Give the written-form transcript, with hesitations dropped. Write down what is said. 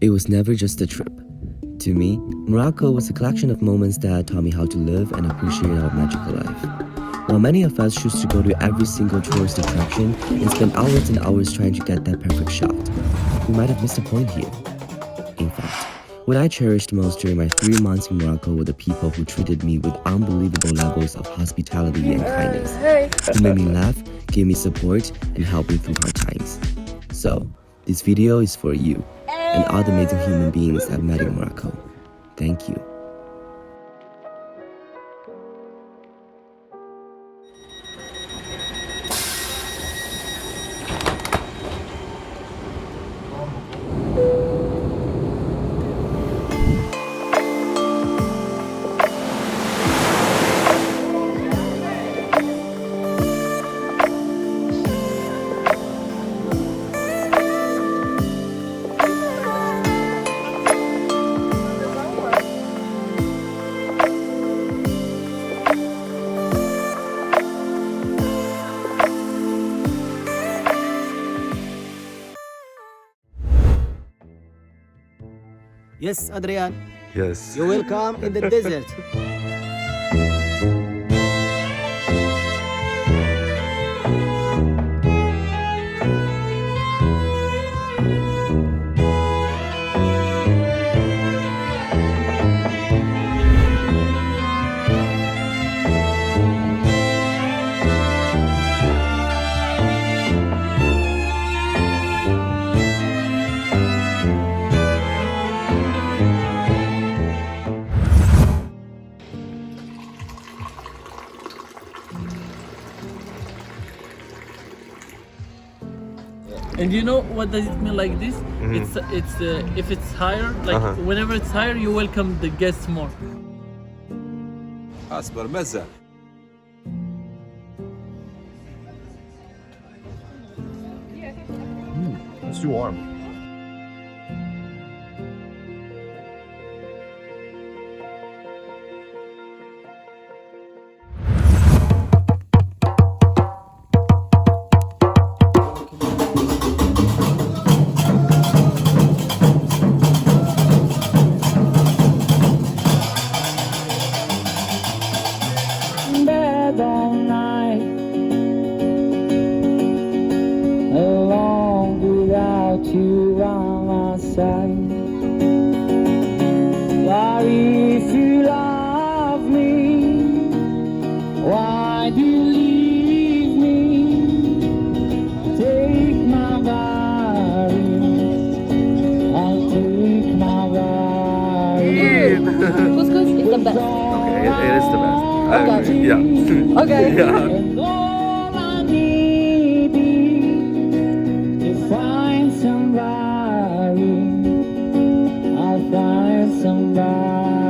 It was never just a trip. To me, Morocco was a collection of moments that taught me how to live and appreciate our magical life. While many of us choose to go to every single tourist attraction and spend hours and hours trying to get that perfect shot, we might have missed a point here. In fact, what I cherished most during my 3 months in Morocco were the people who treated me with unbelievable levels of hospitality and kindness, who made me laugh, gave me support, and helped me through hard times. So, this video is for you and all the amazing human beings I've met in Morocco. Thank you. Yes, Adrian, Yes. you will come in the desert. And you know what does it mean like this? It's if it's higher, like whenever it's higher, you welcome the guests more. اصبر مزة. It's too warm. Bed all night, alone without you by my side. Sorry if you love me, why do you leave me? Take my body, I'll take my body. Couscous is the best. It is the best. Okay. Yeah. Okay. Yeah. And all I need is to find somebody. I'll find somebody.